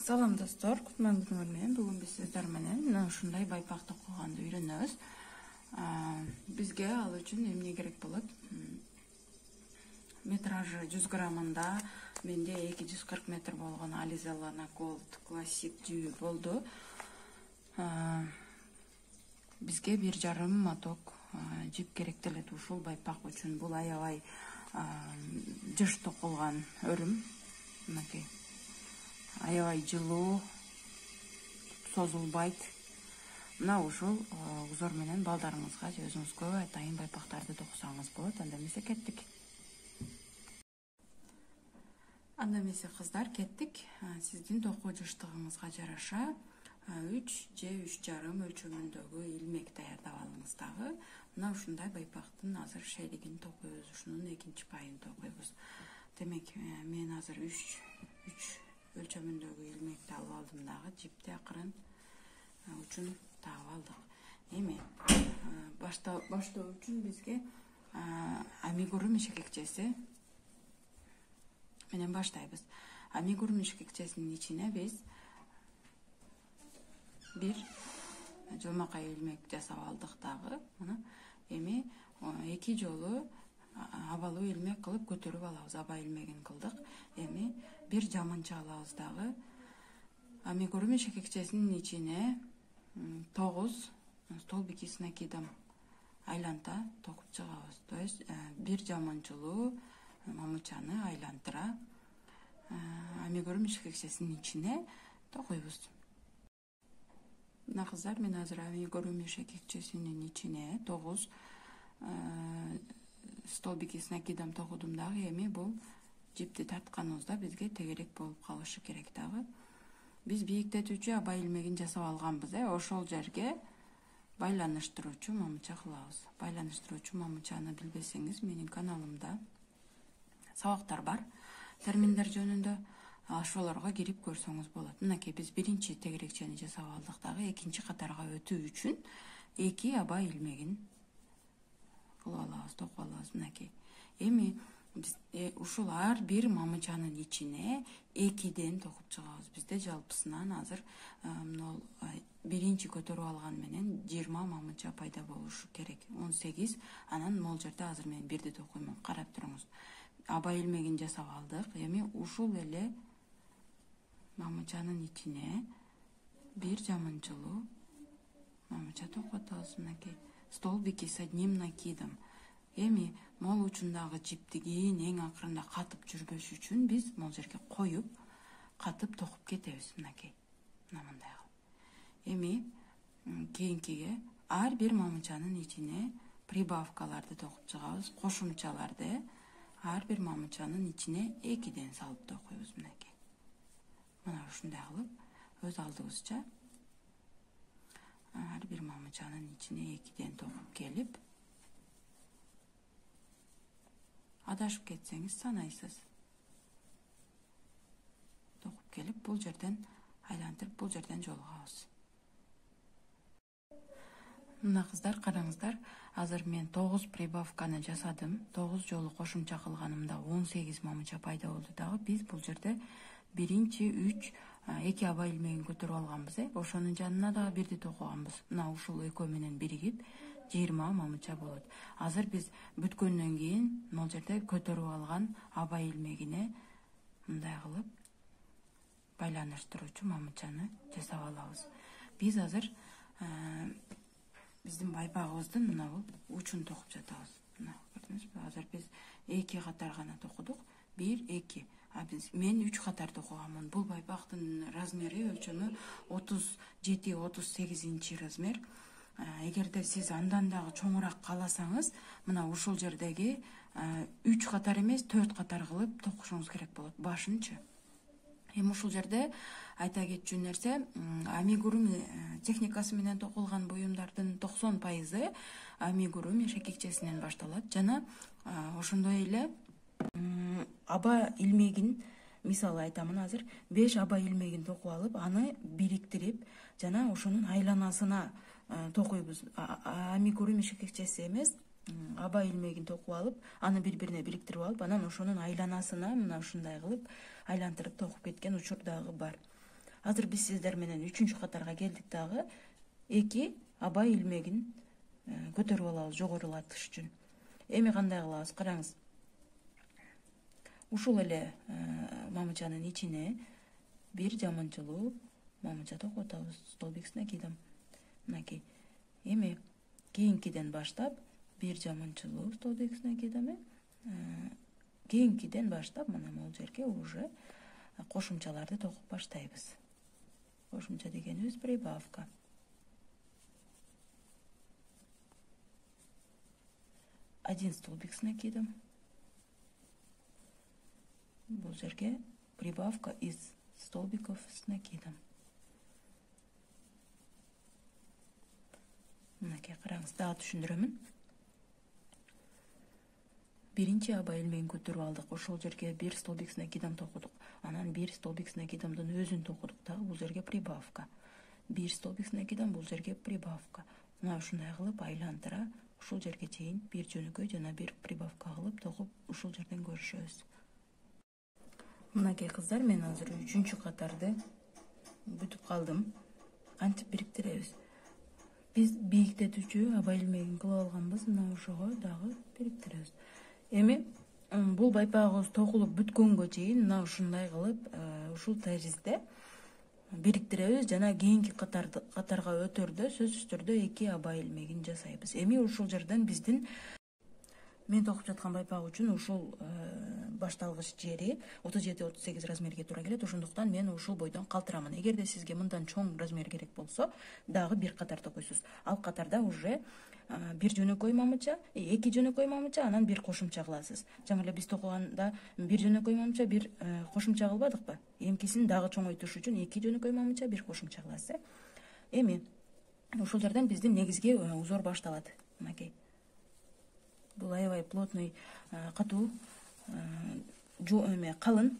Салам достор, күтмән менен бүгүн биз сиздер менен мына ушундай байпак токуганды үйрөнөбүз. Бизге ал үчүн эмне керек болот? Метражы 100 граммында менде 240 метр болгон Alize Lana Gold классик жүйү болду. Бизге 1,5 моток жип керектелет ушул байпак үчүн. Бул аябай жыш токулган өрүм. Мынакей. Аябай жылуу, созулбайт. Мына ушул узор менен балдарыңызга же өзүңүзгө атайын байпактарды токусаңыз болот. Анда эмесе кеттик. Анда эмесе кыздар кеттик. Сиздин токуу жыштыгыңызга жараша 3 же 3,5 өлчөмүндөгү илмек даярдап алыңыз дагы. Мына ушундай байпактын азыр шелигин токуйбуз, ушунун экинчи пайын токуйбуз. Демек, мен азыр 3 өлчөмүндөгү илмекти алып алдым дагы, жипти акырын учун тагып алдык. Эми баштоо үчүн бизге амигуру мешекекчеси менен баштайбыз. Амигуру мешекекчесинин ичине биз бир жолмакай илмек жасап алдык дагы. Мына эми 2 жолу абалуу илмек кылып көтөрүп алабыз. Аба илмегин кылдык. Эми бир жамынча алабыз дагы. Амигуру мешекекчесинин ичине 9 столбики с накидом айланта токуп чыгабыз. То есть бир жамынчылуу мамычаны айлантыра амигуру мешекекчесинин ичине токуйбуз. Мына кыздар, мен азыр амигуру мешекекчесинин ичине 9 столбики с накидом токудум дагы. Эми бул жипти тартканыбызда бизге тегерек болуп калышы керек дагы. Биз бийиктетүүчү аба илмегин жасап алганбыз. Ошол жерге байланыштыруучу мамыча кылабыз. Байланыштыруучу мамычаны билбесеңиз, менин каналымда сабактар бар. Терминдер жөнүндө ошолорго кирип көрсөңүз болот. Мынакей биз биринчи тегерекчени жасап алдык дагы. Экинчи катарга өтүү үчүн 2 аба илмегин кылып алабыз, токуп алабыз. Мынакей. Эми биз ушул ар бир мамычанын ичине 2ден токуп чыгабыз. Бизде жалпысынан азыр биринчи көтөрүп алган менен 20 мамыча пайда болушу керек. 18. Анан могул жерде азыр мен бирди токуймун. Карап туруңуз. Аба илмегин жасап алдык. Эми ушул эле мамычанын ичине бир жамынчылуу мамыча токуп атабыз. Мынакей. Столбики с одним накидом. Эми мол учундагы жипти кийин эң акырында катып жүрбөш үчүн биз могул жерге коюп, катып токуп кетебиз. Мынакей. Мына мындай кылып. Эми кийинкиге ар бир мамычанын ичине прибавкаларды токуп чыгабыз. Кошумчаларды ар бир мамычанын ичине 2ден салып токуйбуз. Мынакей. Мына ушундай кылып өз алдыбызча ар бир мамычанын ичине 2ден токуп келип, адашып кетсеңиз санайсыз. Токуп келип, бул жерден айлантырып, бул жерден жолугабыз. Мына кыздар, караңыздар, азыр мен 9 прибавканы жасадым. 9 жолу кошумча кылганымда 18 мамыча пайда болду дагы. Биз бул жерде биринчи 2 аба илмегин көтөрүп алганбыз. Ошонун жанына дагы бирди токуганбыз. Мына ушул экөө менен биригип 20 мамыча болот. Азыр биз бүткөндөн кийин могул жерде көтөрүп алган аба илмегине мындай кылып байланыштыруучу мамычаны жасап алабыз. Биз азыр биздин байпагыбыздын мына бул учун токуп жатабыз. Мына көрдүңүзбү? Азыр биз 2 катар гана токудук. 1, 2. Мен 3 катар токуганмын. Бул байпактын размери өлчөмү 37-38 инчи размер. Эгерде сиз андан дагы чоңураак кааласаңыз, мына ушул жердеги 3 катар эмес, 4 катар кылып токушуңуз керек болот. Башынчы. Эми ушул жерде айта кетчү нерсе, амигуру техникасы менен токулган буюмдардын 90% амигуру мешекекчесинен башталат. Жана ошондой эле аба илмегин, мисалы айтамын, азыр 5 аба илмегин токуп алып, аны бириктирип, жана ошонун айланасына токуйбуз. Амигуру мешекекчеси эмес, аба илмегин токуп алып, аны бири-бирине бириктирип алып, анан ошонун айланасына мына ушундай кылып айлантырып токуп кеткен учур дагы бар. Азыр биз сиздер менен 3-чү катарга келдик дагы. 2 аба илмегин көтөрүп алабыз жогорулатыш үчүн. Эми кандай кылабыз? Караңыз. Ушул эле мамычанын ичине бир жаманчылуу мамыча токуп атабыз. Столбик с накидом. Мынакей. Эми кийинкиден баштап бир жаманчылуу столбик с накидом. Кийинкиден баштап мына могул жерге уже кошумчаларды токуп баштайбыз. Кошумча дегенибиз прибавка. Один столбик с накидом. Бул жерге прибавка из столбиков с накидом. Мынакей караңыз, дагы түшүндүрөмүн. Биринчи аба илмегин көтөрүп алдык. Ошол жерге бир столбик с накидом токудук. Анан бир столбик с накидомдун өзүн токудук дагы, бул жерге прибавка. Бир столбик с накидом, бул жерге прибавка. Мына ушундай кылып айландыра ушул жерге чейин бир жөнөкөй жана бир прибавка кылып токуп ушул жерден көрүшөбүз. Мынакей кыздар, мен азыр 3-чү катарды бүтүп калдым. Кантип бириктиребиз? Биз бийиктетүүчү аба илмегин кылып алганбыз, мына ошого дагы бириктиребиз. Эми бул байпагыбыз токулуп бүткөнгө чейин мына ушундай кылып ушул таризде бириктиребиз жана кийинки катарга өтөрдө сөзсүз түрдө 2 аба илмегин жасайбыз. Эми ушул жерден биздин мен токуп жаткан байпак үчүн ушул башталгыч жери 37-38 размерге туура келет. Ошондуктан мен ушул бойдон калтырамын. Эгерде сизге мындан чоң размер керек болсо, дагы бир катар токуйсуз. Ал катарда уже бир жөнөкөй мамыча, 2 жөнөкөй мамыча, анан бир кошумча кыласыз. Жаңы эле биз токуганда бир жөнөкөй мамыча, бир кошумча кылбадыкпы? Эмкисин дагы чоңойтуш үчүн 2 жөнөкөй мамыча, бир кошумча кыласыз. Эми ушул жерден биздин негизги узор башталат. Мынакей. Бул аябай плотный, катуу, калын.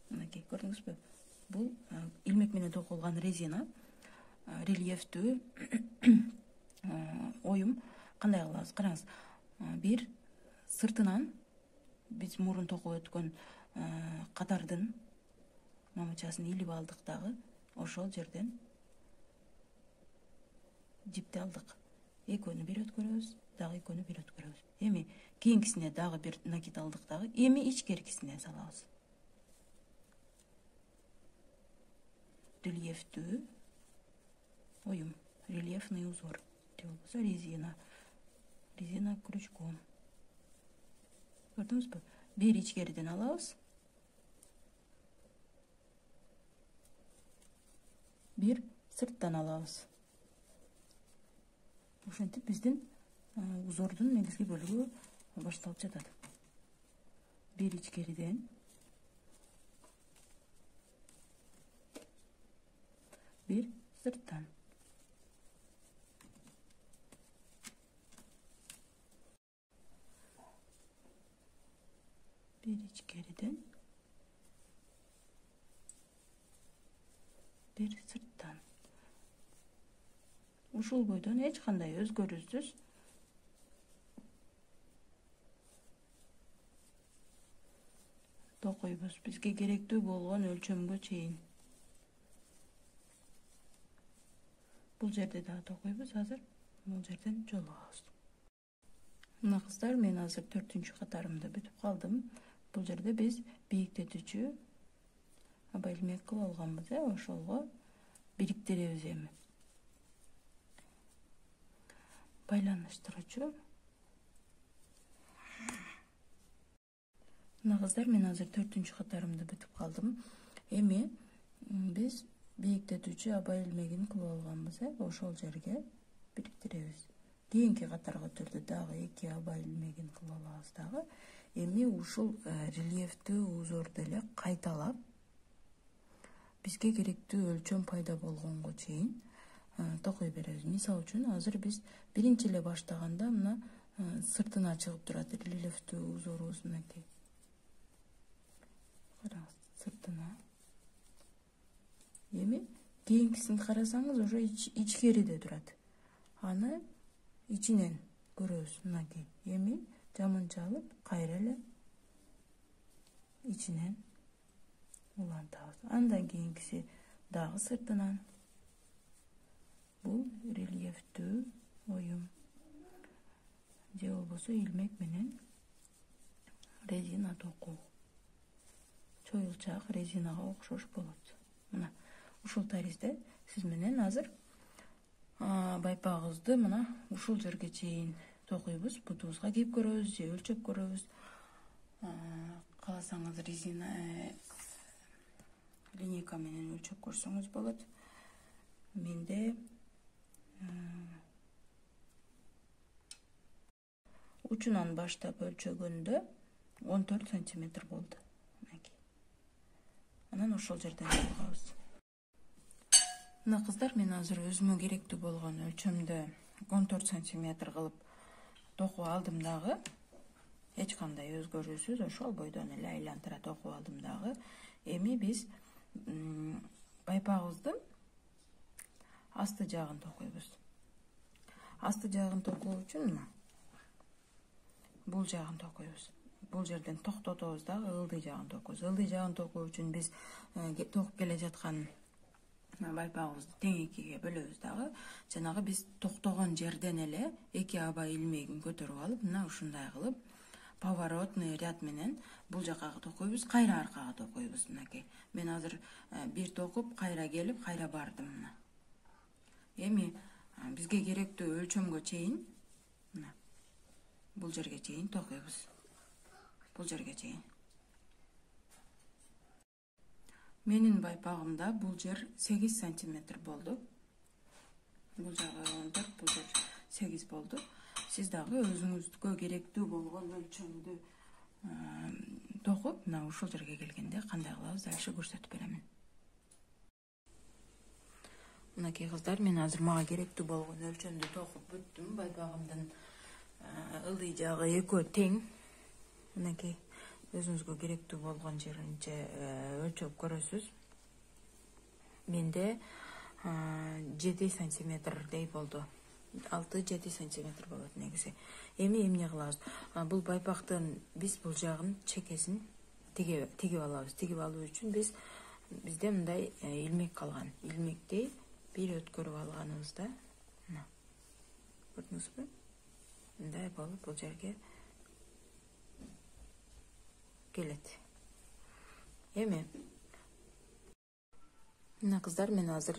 Мынакей, көрдүңүзбү? Бул илмек менен токулган резина, рельефтүү оюм. Кандай кылабыз? Караңыз. Бир сыртынан биз мурун токуп өткөн катардын мамычасын илип алдык дагы. Ошол жерден жипти алдык. Экөөнү бир өткөрөбүз, дагы экөөнү бир өткөрөбүз. Эми кийинкисине дагы бир накид алдык дагы. Эми ичкеркисине салабыз. Рельефтүү оюм, рельефный узор. Же болбосо резина крючком. Көрдүңүзбү? Бир ичкериден алабыз. Бир сырттан алабыз. Ошентип биздин узордун негизги бөлүгү башталып жатат. Бир ичкериден бир сырттан. Бир ичкериден бир сырттан. Ушул бойдон эч кандай өзгөрүүсүз токуйбуз бизге керектүү болгон өлчөмгө чейин. Бул жерде дагы токуйбуз, азыр бул жерден жолугабыз. Мына кыздар, мен азыр 4-чү катарымды бүтүп калдым. Бул жерде биз бийиктетүүчү аба илмек кылып алганбыз, ошолго бириктиребиз эми. Байланыштыруучу. Мына кыздар, мен азыр 4-чү катарымды бүтүп калдым. Эми биз бийиктетүүчү аба илмегин кылып алганбыз, ошол жерге бириктиребиз. Кийинки катарга өтөрдө дагы 2 аба илмегин кылып алабыз дагы. Эми ушул рельефтүү узорду эле кайталап бизге керектүү өлчөм пайда болгонго чейин токуй беребиз. Мисалы үчүн азыр биз биринчи эле баштаганда мына сыртына чыгып турат рельефтүү узорубуз, мынакей. Караңыз, сыртына. Эми кийинкисин карасаңыз, уже ичкериде турат. Аны ичинен көрөбүз, мынакей. Эми жаманча алып, кайра эле ичинен улантабыз. Андан кийинкиси дагы сыртынан бул рельефтүү оюм же болбосо илмек менен резина токуу. Чоюлчак резинага окшош болот. Мына ушул таризде сиз менен азыр байпагыбызды мына ушул жерге чейин токуйбуз. Бутубузга кийип көрөбүз же өлчөп көрөбүз. Кааласаңыз резина линейка менен өлчөп көрсөңүз болот. Менде учунан баштап өлчөгөндө 14 сантиметр болду. Анан ошол жерден жалгабыз. Мына кыздар, мен азыр өзүмө керектүү болгон өлчөмдө 14 сантиметр кылып токуп алдым дагы. Эч кандай өзгөрүүсүз ошол бойдон эле айлантыра токуп алдым дагы. Эми биз байпагыбыздын асты жагын токуйбуз. Асты жагын токуу үчүн бул жагын токуйбуз. Бул жерден токтотобуз дагы ылдый жагын токуйбуз. Ылдый жагын токуу үчүн биз токуп келе жаткан байпагыбызды тең экиге бөлөбүз дагы. Жанагы биз токтогон жерден эле эки аба илмегин көтөрүп алып, мына ушундай кылып поворотный ряд менен бул жакка токуйбуз, кайра аркага токуйбуз. Мынакей. Мен азыр бир токуп, кайра келип, кайра бардым. Эми бизге керектүү өлчөмгө чейин мына бул жерге чейин токуйбуз. Бул жерге чейин. Менин байпагымда бул жер 8 сантиметр болду. Бул жагы 14, бул жер 8 болду. Сиз дагы өзүңүзгө керектүү болгон өлчөмдү токуп, мына ушул жерге келгенде кандай кылабыз дальше көрсөтүп беремин. Мынакей кыздар, мен азыр мага керектүү болгон өлчөмдү токуп бүттүм. Байпагымдын ылдый жагы экөө тең. Мынакей өзүңүзгө керектүү болгон жеринче өлчөп көрөсүз. Менде 7 сантиметрдей болду. 6-7 сантиметр болот негизи. Эми эмне кылабыз? Бул байпактын биз бул жагын чекесин тигип алабыз. Тигип алуу үчүн бизде мындай илмек калган. Илмекти бир өткөрүп алганыбызда, мына. Көрдүңүзбү? Мындай болуп бул жерге келет. Эми мына кыздар, мен азыр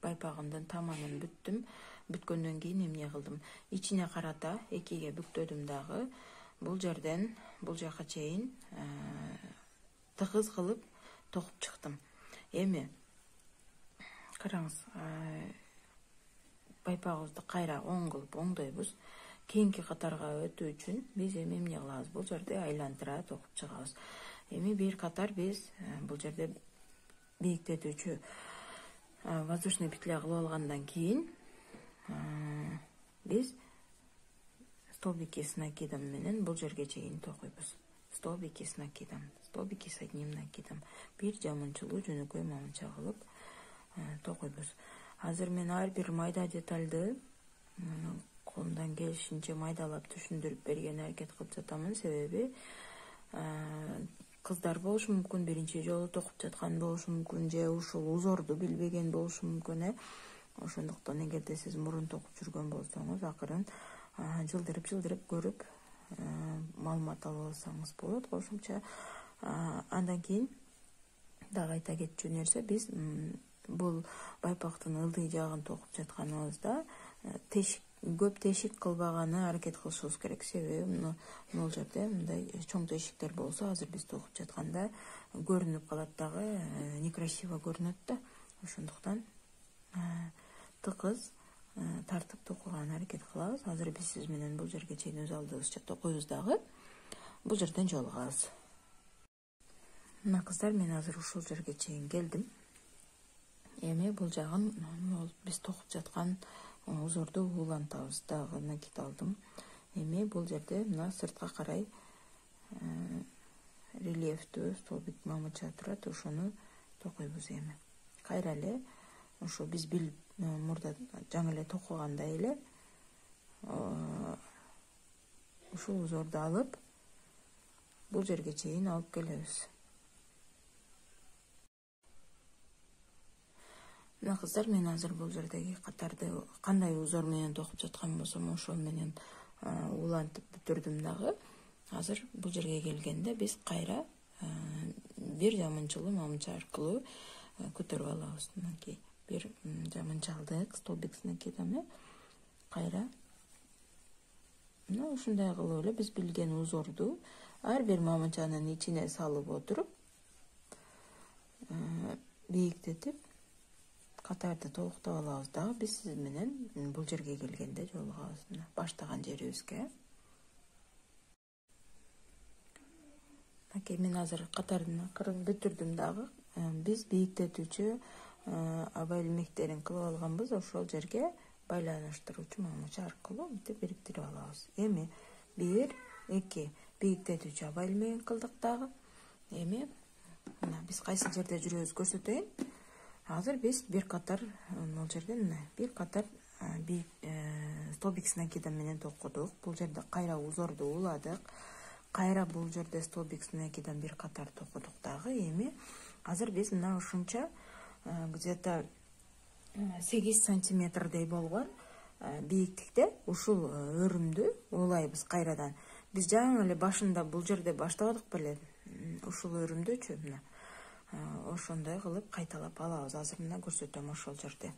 байпагымдын тамамын бүттүм. Бүткөндөн кийин эмне кылдым? Ичине карата экиге бүктөдүм дагы. Бул жерден бул жака чейин тыгыз кылып токуп чыктым. Эми караңыз, байпагыбызды кайра оң кылып оңдойбуз. Кийинки катарга өтүү үчүн биз эми эмне кылабыз? Бул жерде айлантыра токуп чыгабыз. Эми бир катар биз бул жерде бийиктетүүчү воздушный петля кылып алгандан кийин биз столбики с накидом менен бул жерге чейин токуйбуз. Столбики с накидом, столбики с одним накидом. Бир жамынчылуу жөнөкөй мамынча кылып токуйбуз. Азыр мен ар бир майда детальды колумдан келишинче майдалап түшүндүрүп берген аракет кылып жатамын. Себеби кыздар болушу мүмкүн, биринчи жолу токуп жаткан болушу мүмкүн, же ушул узорду билбеген болушу мүмкүн. Ошондуктан эгерде сиз мурун токуп жүргөн болсоңуз, акырын жылдырып көрүп маалымат алып алсаңыз болот. Кошумча андан кийин дагы айта кетчү нерсе, биз бул байпактын ылдый жагын токуп жатканыбызда көп тешик кылбаганы аракет кылышыбыз керек. Себеби бул жерде мындай чоң тешиктер болсо, азыр биз токуп жатканда көрүнүп калат дагы, некрасиво көрүнөт да. Ошондуктан тыкыз тартып токуган аракет кылабыз. Азыр биз сиз менен бул жерге чейин өз алдыбызча токуйбуз дагы. Бул жерден жолугабыз. Мына кыздар, мен азыр ушул жерге чейин келдим. Эми бул жагын биз токуп жаткан узорду улантабыз. Дагы накид алдым. Эми бул жерде мына сыртка карай рельефтүү столбик мамыча турат, ошону токуйбуз эми. Кайра эле ошо биз мурда жаңы эле токугандай эле ушул узорду алып бул жерге чейин алып келебиз. Мына кыздар, мен азыр бул жердеги катарды кандай узор менен токуп жаткан болсом ошол менен улантып бүтүрдүм дагы. Азыр бул жерге келгенде биз кайра бир жамынчылуу мамыча аркылуу көтөрүп алабыз. Мынакей бир жамынча алдык, столбиксиники да кайра мына ушундай кылып эле биз билген узорду ар бир мамычанын ичине салып отуруп бийиктетип катарды толуктап алабыз дагы. Биз сиз менен бул жерге келгенде жолугабыз. Мына баштаган жерибизге. Мынакей мен азыр катардын акырын бүтүрдүм дагы. Биз бийиктетүүчү аба илмектерин кылып алганбыз. Ошол жерге байланыштыруучу мамыча аркылуу мынтип бириктирип алабыз. Эми 1, 2 бийиктетүүчү аба илмегин кылдык дагы. Эми мына биз кайсы жерде жүрөбүз көрсөтөйүн. Азыр биз бир катар бул жерде мына бир катар столбиксинакидан менен токудук. Бул жерде кайра узорду уладык. Кайра бул жерде столбиксинакидан бир катар токудук дагы. Эми азыр биз мына ушунча где-то 8 сантиметрдей болгон бийиктикте ушул өрүмдү улайбыз кайрадан. Биз жаңы эле башында бул жерде баштабадык беле? Ушул өрүмдүчү мына ошондой кылып кайталап алабыз. Азыр мына көрсөтөм ошол жерде.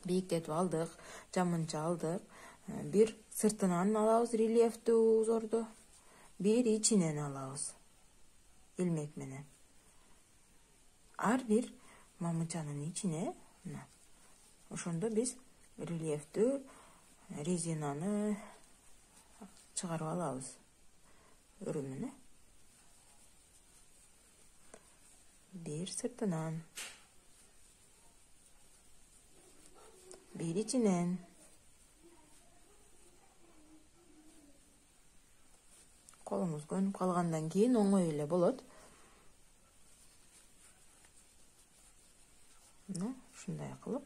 Бийиктетип алдык, жамынча алдык. Бир сыртынан алабыз рельефтүү узорду, бир ичинен алабыз илмек менен. Ар бир мамычанын ичине мына ошондо биз рельефтүү резинаны чыгарып алабыз өрүмүнө. Бир сыртынан, бир ичинен. Колуңуз көнүп калгандан кийин оңой эле болот. Мына ушундай кылып,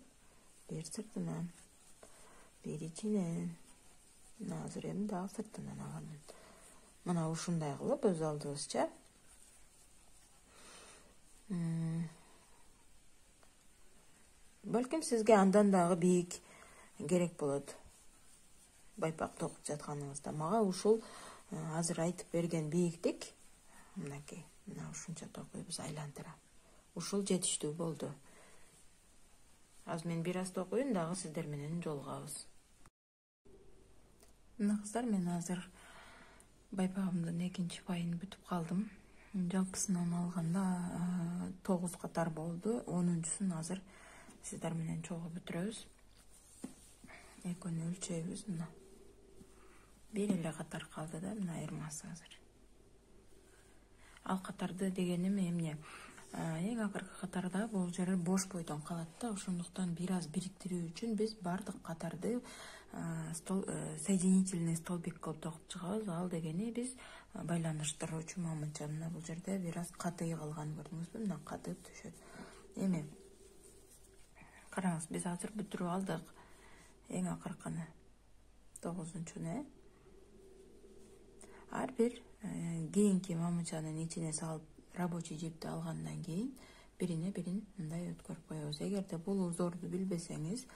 бир сыртынан, бир ичинен. Мына азыр эми дагы сыртынан аламын. Мына ушундай кылып өз алдыбызча балким сизге андан дагы бийик керек болот. Байпак токуп жатканыңызда. Мага ушул азыр айтып берген бийиктик мынакей. Мына ушунча токуйбуз айлантыра. Ушул жетиштүү болду. Азыр мен бир аз токуйун дагы сиздер менен жолугабыз. Мына кыздар, мен азыр байпагымдын экинчи пайын бүтүп калдым. Жалпысынан алганда 9 катар болду. 10-сун азыр сиздер менен чогуу бүтүрөбүз. Экөөнү өлчөйбүз. Мына бир эле катар калды да, мына айырмасы азыр. Ал катарды дегеним эмне? Эң акыркы катарда бул жер бош бойдон калат да, ошондуктан бир аз бириктирүү үчүн биз бардык катарды соединительный столбик кылып токуп чыгабыз. Ал дегени биз байланыштыруучу мамыча. Мына бул жерде бир аз катый калган, көрдүңүзбү? Мына катып түшөт. Эми караңыз, биз азыр бүтүрүп алдык эң акыркыны 9-чуну. Ар бир кийинки мамычанын ичине салып рабочий жипти алгандан кийин бирине бирин мындай өткөрүп коебуз. Эгерде бул узорду билбесеңиз,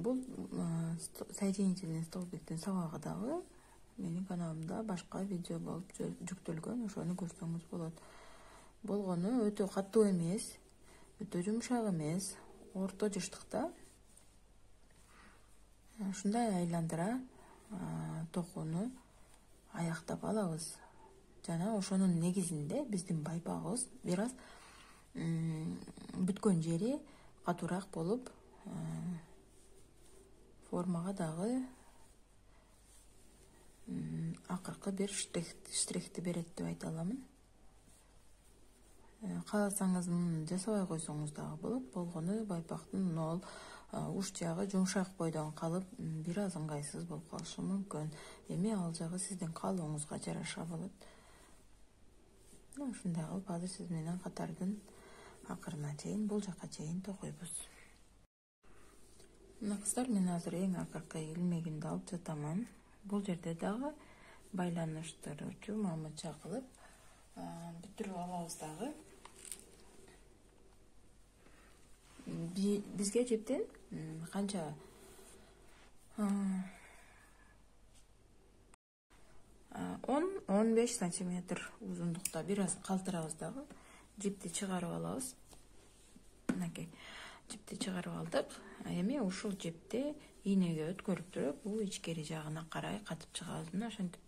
бул соединительный столбиктин сабагы дагы менин каналымда башка видео болуп жүктөлгөн, ошону көрсөңүз болот. Болгону өтө катуу эмес, өтө жумшак эмес, орто жыштыкта. Ушундай айландыра токууну аяктап алабыз. Жана ошонун негизинде биздин байпагыбыз бир аз бүткөн жери катуураак болуп, формага дагы акыркы бир штрихти берет деп айта аламын. Кааласаңыз жасабай койсоңуз дагы болот. Болгону байпактын нол уч жагы жумшак бойдон калып, бир аз ыңгайсыз болуп калышы мүмкүн. Эми ал жагы сиздин каалооңузга жараша болот. Ушундай кылып азыр сиз менен катардын акырына чейин, бул жака чейин токуйбуз. Мына кыздар, мен азыр эң акыркы илмегимди алып жатамын. Бул жерде дагы байланыштыруучу мамыча кылып бүтүрүп алабыз дагы. бизге жиптин канча 10-15 сантиметр узундукта бир аз калтырабыз дагы. Жипти чыгарып алабыз. Мынакей жипти чыгарып алдык. Эми ушул жипти ийнеге өткөрүп туруп, бул ичкери жагына карай катып чыгабыз. Мына ошентип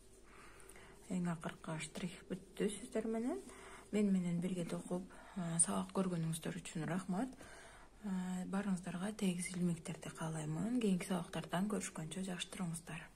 эң акыркы штрих бүттү сиздер менен. Мен менен бирге токуп сабак көргөнүңүздөр үчүн рахмат. Барыңыздарга тегиз илмектерди каалаймын. Кийинки сабактардан көрүшкөнчө жакшы туруңуздар.